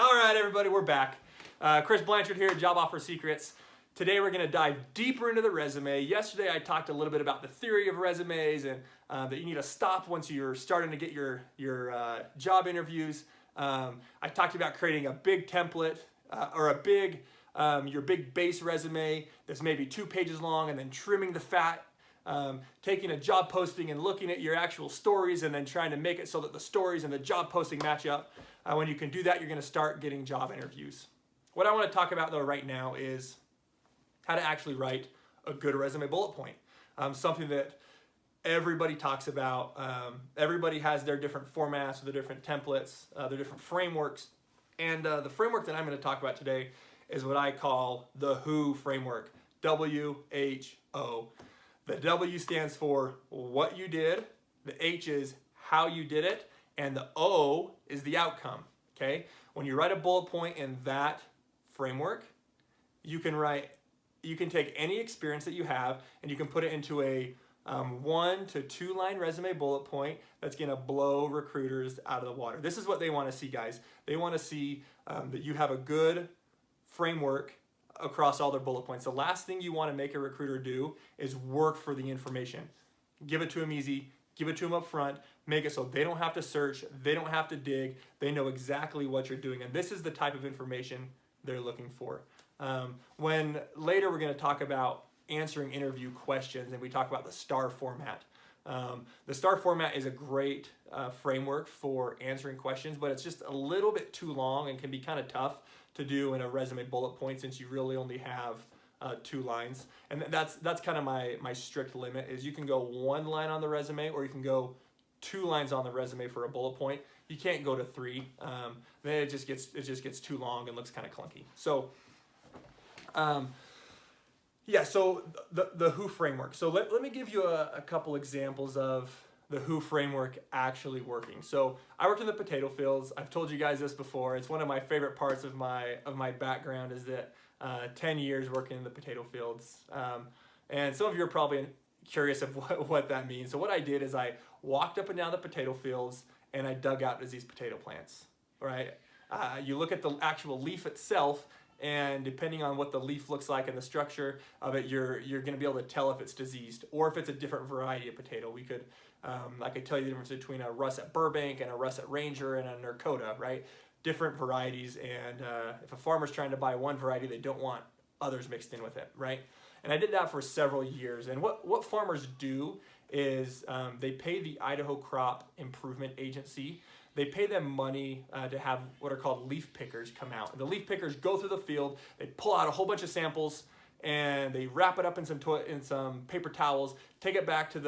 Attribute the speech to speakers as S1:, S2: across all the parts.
S1: All right, everybody, we're back. Chris Blanchard here at Job Offer Secrets. Today we're going to dive deeper into the resume. Yesterday I talked a little bit about the theory of resumes and that you need to stop once you're starting to get your job interviews. I talked about creating a big template or your big base resume that's maybe 2 pages long, and then trimming the fat. Taking a job posting and looking at your actual stories and then trying to make it so that the stories and the job posting match up. When you can do that, you're going to start getting job interviews. What I want to talk about though right now is how to actually write a good resume bullet point. Something that everybody talks about. Everybody has their different formats, their different templates, their different frameworks. And the framework that I'm going to talk about today is what I call the WHO framework. WHO. The W stands for what you did, the H is how you did it, and the O is the outcome, okay? When you write a bullet point in that framework, you can take any experience that you have and you can put it into a 1 to 2 line resume bullet point that's gonna blow recruiters out of the water. This is what they wanna see, guys. They wanna see that you have a good framework across all their bullet points. The last thing you want to make a recruiter do is work for the information. Give it to them easy, give it to them up front, make it so they don't have to search, they don't have to dig, they know exactly what you're doing. And this is the type of information they're looking for. When later we're going to talk about answering interview questions and we talk about the STAR format. The STAR format is a great framework for answering questions, but it's just a little bit too long and can be kind of tough to do in a resume bullet point since you really only have 2 lines. And that's kind of my strict limit is you can go 1 line on the resume or you can go 2 lines on the resume for a bullet point. You can't go to 3. Then it just gets too long and looks kind of clunky. So yeah, so the WHO framework. So let me give you a couple examples of the WHO framework actually working. So I worked in the potato fields. I've told you guys this before. It's one of my favorite parts of my background is that 10 years working in the potato fields. And some of you are probably curious of what that means. So what I did is I walked up and down the potato fields and I dug out diseased potato plants, right? You look at the actual leaf itself, and depending on what the leaf looks like and the structure of it, you're going to be able to tell if it's diseased or if it's a different variety of potato. I could tell you the difference between a russet Burbank and a russet Ranger and a Narcota, right? Different varieties, and if a farmer's trying to buy one variety, they don't want others mixed in with it, right? And I did that for several years. And what farmers do is they pay the Idaho Crop Improvement Agency. They pay them money to have what are called leaf pickers come out. And the leaf pickers go through the field, they pull out a whole bunch of samples, and they wrap it up in some paper towels, take it back to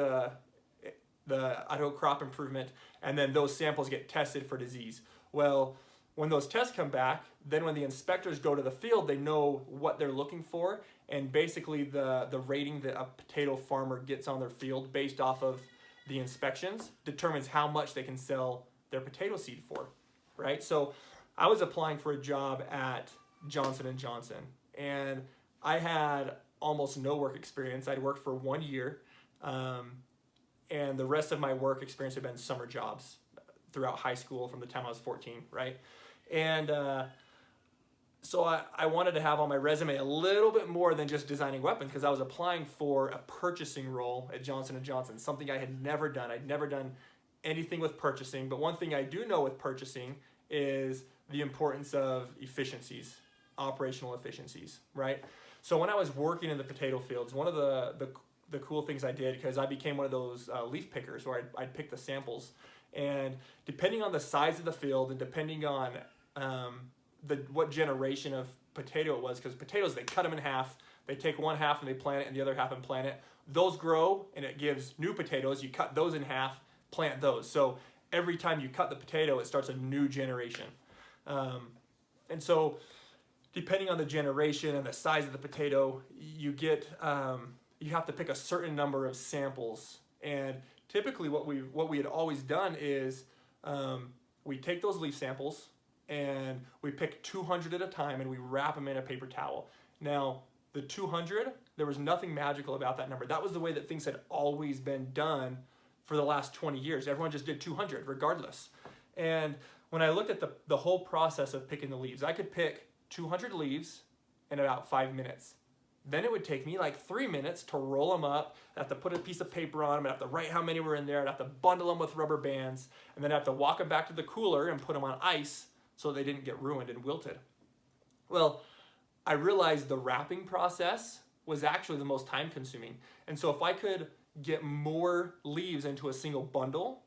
S1: the Idaho Crop Improvement, and then those samples get tested for disease. Well, when those tests come back, then when the inspectors go to the field, they know what they're looking for, and basically the rating that a potato farmer gets on their field based off of the inspections determines how much they can sell their potato seed for, right? So I was applying for a job at Johnson & Johnson, and I had almost no work experience. I'd worked for 1 year, and the rest of my work experience had been summer jobs throughout high school from the time I was 14, right? And so I wanted to have on my resume a little bit more than just designing weapons because I was applying for a purchasing role at Johnson & Johnson, something I had never done. I'd never done anything with purchasing, but one thing I do know with purchasing is the importance of efficiencies, operational efficiencies, right? So when I was working in the potato fields, one of the cool things I did, because I became one of those leaf pickers where I'd pick the samples, and depending on the size of the field and depending on what generation of potato it was, because potatoes, they cut them in half, they take one half and they plant it and the other half and plant it. Those grow and it gives new potatoes. You cut those in half, plant those. So every time you cut the potato, it starts a new generation. And so depending on the generation and the size of the potato, you have to pick a certain number of samples. And typically what we had always done is we take those leaf samples and we pick 200 at a time and we wrap them in a paper towel. Now, the 200, there was nothing magical about that number. That was the way that things had always been done for the last 20 years. Everyone just did 200 regardless. And when I looked at the whole process of picking the leaves, I could pick 200 leaves in about 5 minutes. Then it would take me like 3 minutes to roll them up. I'd have to put a piece of paper on them. I'd have to write how many were in there. I'd have to bundle them with rubber bands. And then I'd have to walk them back to the cooler and put them on ice so they didn't get ruined and wilted. Well, I realized the wrapping process was actually the most time consuming. And so if I could get more leaves into a single bundle,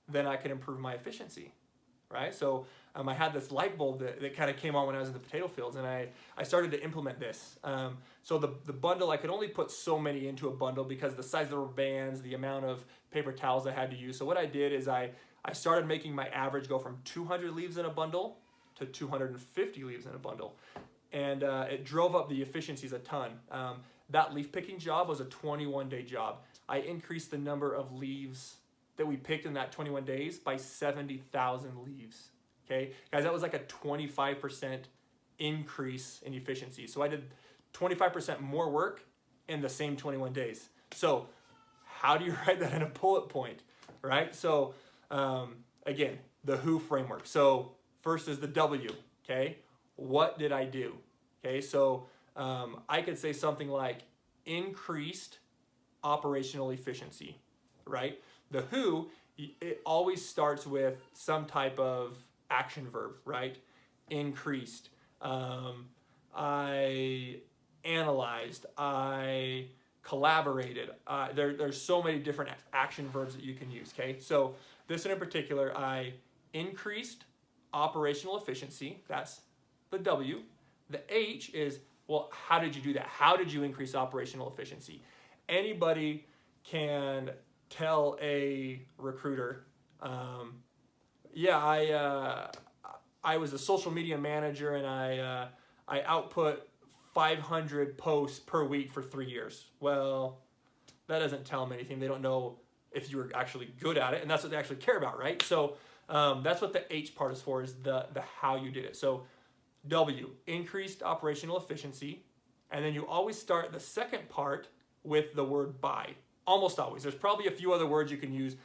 S1: then I could improve my efficiency, right? So I had this light bulb that kind of came on when I was in the potato fields, and I started to implement this. So the bundle, I could only put so many into a bundle because the size of the rubber bands, the amount of paper towels I had to use. So what I did is I started making my average go from 200 leaves in a bundle to 250 leaves in a bundle. And it drove up the efficiencies a ton. That leaf picking job was a 21-day job. I increased the number of leaves that we picked in that 21 days by 70,000 leaves. Okay, guys, that was like a 25% increase in efficiency. So I did 25% more work in the same 21 days. So how do you write that in a bullet point, right? So again, the WHO framework. So first is the W, okay? What did I do? Okay, so I could say something like increased operational efficiency, right? The WHO, it always starts with some type of action verb, right? Increased. I analyzed. I collaborated. There's so many different action verbs that you can use, okay? So this one in particular, I increased operational efficiency. That's the W. The H is, well, how did you do that? How did you increase operational efficiency? Anybody can tell a recruiter, I was a social media manager and I output 500 posts per week for 3 years. Well, that doesn't tell them anything. They don't know if you were actually good at it, and that's what they actually care about, right? So that's what the H part is for, is the how you did it. So W, increased operational efficiency, and then you always start the second part with the word by. Almost always. There's probably a few other words you can use.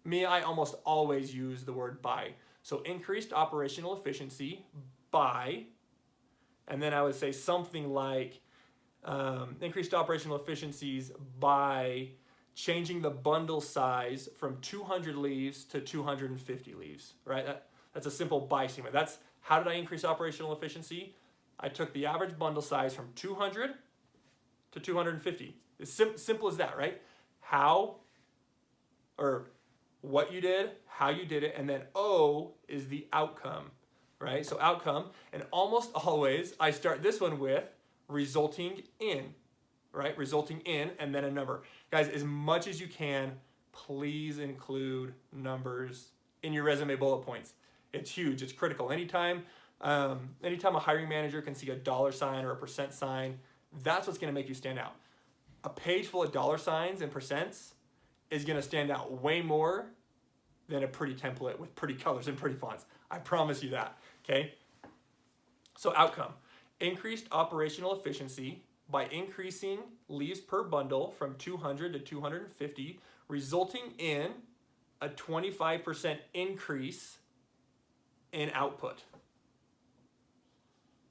S1: Me, I almost always use the word by. So increased operational efficiency by, and then I would say something like increased operational efficiencies by changing the bundle size from 200 leaves to 250 leaves, right? That's a simple by statement. That's how did I increase operational efficiency? I took the average bundle size from 200 to 250. It's simple as that, right? How, or what you did, how you did it, and then O is the outcome, right? So outcome, and almost always I start this one with resulting in, right? Resulting in, and then a number. Guys, as much as you can, please include numbers in your resume bullet points. It's huge, it's critical. Anytime a hiring manager can see a dollar sign or a percent sign, that's what's gonna make you stand out. A page full of dollar signs and percents is gonna stand out way more than a pretty template with pretty colors and pretty fonts. I promise you that, okay? So outcome, increased operational efficiency by increasing leaves per bundle from 200 to 250, resulting in a 25% increase in output.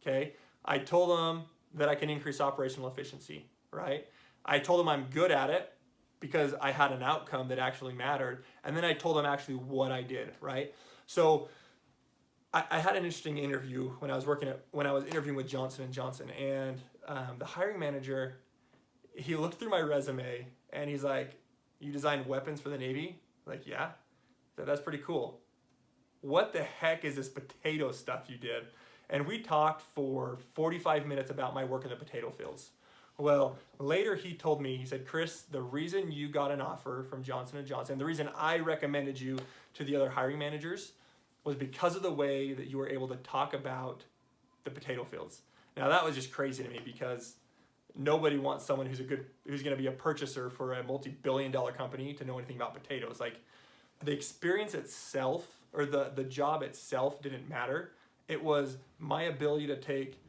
S1: Okay, I told them that I can increase operational efficiency, right? I told them I'm good at it because I had an outcome that actually mattered. And then I told them actually what I did, right? So I had an interesting interview when I was interviewing with Johnson & Johnson, and the hiring manager, he looked through my resume and he's like, "You designed weapons for the Navy?" I'm like, "Yeah." So that's pretty cool. What the heck is this potato stuff you did? And we talked for 45 minutes about my work in the potato fields. Well, later he told me, he said, "Chris, the reason you got an offer from Johnson & Johnson, the reason I recommended you to the other hiring managers was because of the way that you were able to talk about the potato fields." Now that was just crazy to me because nobody wants someone who's going to be a purchaser for a multi-billion-dollar company to know anything about potatoes. Like, the experience itself, or the job itself, didn't matter. It was my ability to take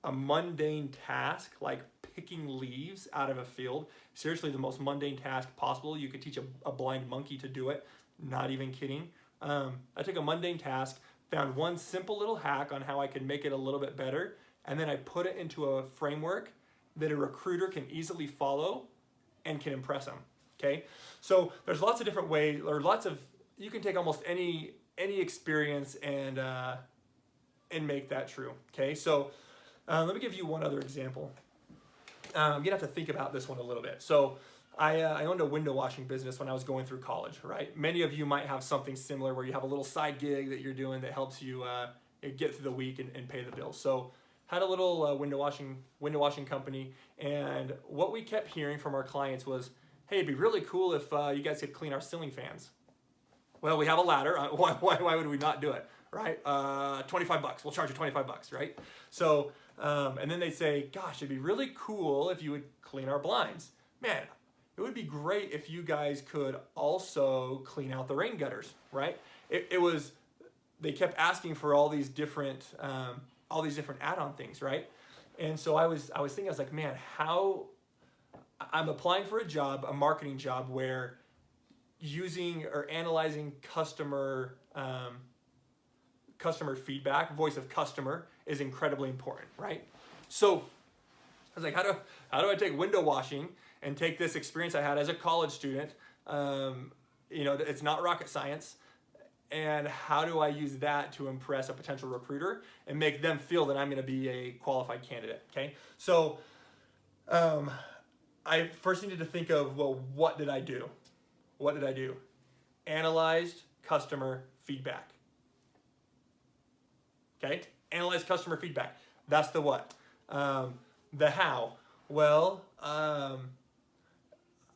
S1: a mundane task like picking leaves out of a field, seriously the most mundane task possible. You could teach a blind monkey to do it, not even kidding. I took a mundane task, found one simple little hack on how I could make it a little bit better, and then I put it into a framework that a recruiter can easily follow and can impress them. Okay, so there's lots of different ways, or you can take almost any experience and make that true. Okay, so let me give you one other example. You're gonna have to think about this one a little bit. So I owned a window washing business when I was going through college, right? Many of you might have something similar where you have a little side gig that you're doing that helps you get through the week and pay the bills. So had a little window washing company, and what we kept hearing from our clients was, hey, it'd be really cool if you guys could clean our ceiling fans. Well, we have a ladder. Why would we not do it, right? $25. We'll charge you $25, right? So, and then they say, gosh, it'd be really cool if you would clean our blinds. Man, it would be great if you guys could also clean out the rain gutters, right? They kept asking for all these different add-on things, right? And so I was thinking, I was like, man, how I'm applying for a marketing job where using or analyzing customer feedback, voice of customer, is incredibly important, right? So I was like, how do I take window washing and take this experience I had as a college student? It's not rocket science. And how do I use that to impress a potential recruiter and make them feel that I'm going to be a qualified candidate? Okay, so I first needed to think of, well, what did I do? What did I do? Analyzed customer feedback. Okay, analyze customer feedback. That's the what. The how. Well,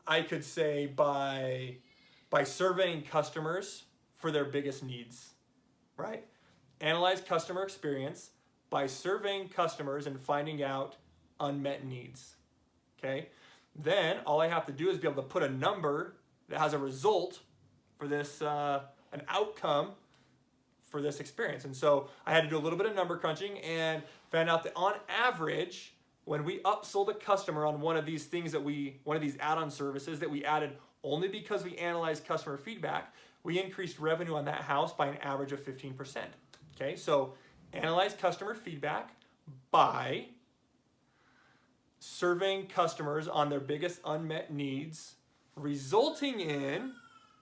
S1: I could say by surveying customers for their biggest needs, right? Analyze customer experience by surveying customers and finding out unmet needs, okay? Then all I have to do is be able to put a number that has a result for this, an outcome for this experience. And so I had to do a little bit of number crunching and found out that on average, when we upsold a customer on one of these add-on services that we added only because we analyzed customer feedback, we increased revenue on that house by an average of 15%. Okay, so analyze customer feedback by surveying customers on their biggest unmet needs, resulting in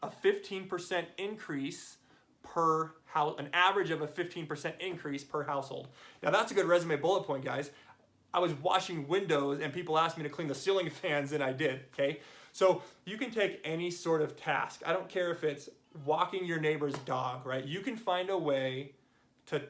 S1: a 15% increase per house, an average of a 15% increase per household. Now that's a good resume bullet point, guys. I was washing windows and people asked me to clean the ceiling fans and I did, okay? So you can take any sort of task. I don't care if it's walking your neighbor's dog, right? You can find a way to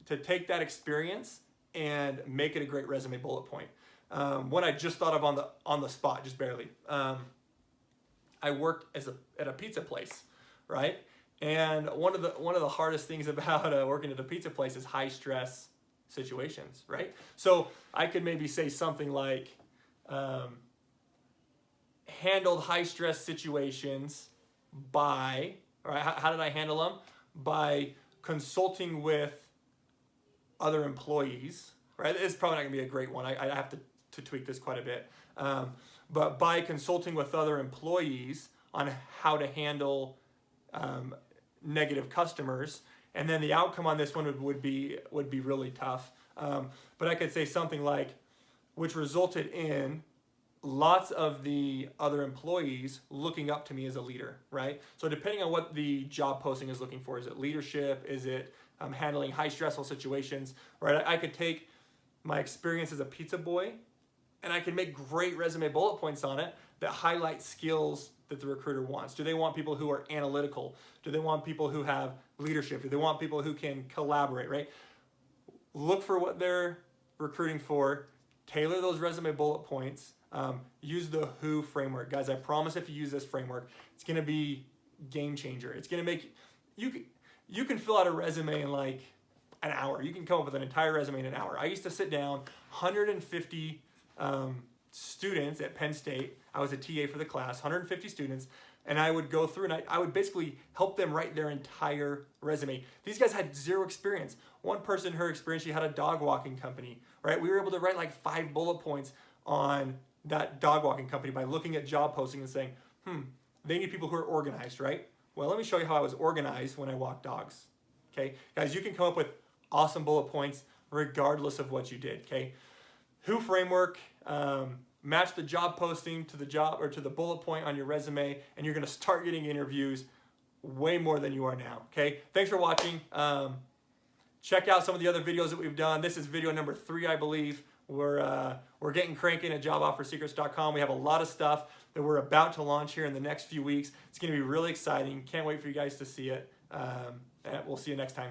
S1: take that experience and make it a great resume bullet point. One I just thought of on the spot, just barely. I worked at a pizza place, right? And one of the hardest things about working at a pizza place is high stress situations, right? So I could maybe say something like, handled high stress situations by, all right, how did I handle them? By consulting with other employees, right? It's probably not gonna be a great one. I have to tweak this quite a bit. But by consulting with other employees on how to handle negative customers, and then the outcome on this one would be really tough. But I could say something like, which resulted in lots of the other employees looking up to me as a leader, right? So depending on what the job posting is looking for, is it leadership? Is it handling high stressful situations, right? I could take my experience as a pizza boy and I can make great resume bullet points on it that highlight skills that the recruiter wants. Do they want people who are analytical? Do they want people who have leadership? Do they want people who can collaborate, right? Look for what they're recruiting for, tailor those resume bullet points, use the WHO framework. Guys, I promise if you use this framework, it's gonna be game changer. It's gonna make, you can fill out a resume in like an hour. You can come up with an entire resume in an hour. I used to sit down 150 students at Penn State. I was a TA for the class, 150 students, and I would go through and I would basically help them write their entire resume. These guys had zero experience. One person, her experience, she had a dog walking company, right? We were able to write like 5 bullet points on that dog walking company by looking at job posting and saying, they need people who are organized, right? Well, let me show you how I was organized when I walked dogs. Okay, guys, you can come up with awesome bullet points regardless of what you did. Okay, Who framework, match the job posting to the job or to the bullet point on your resume, and you're going to start getting interviews way more than you are now. Okay, thanks for watching. Check out some of the other videos that we've done. This is video number 3, I believe. We're getting cranking at joboffersecrets.com. We have a lot of stuff that we're about to launch here in the next few weeks. It's going to be really exciting. Can't wait for you guys to see it. And we'll see you next time.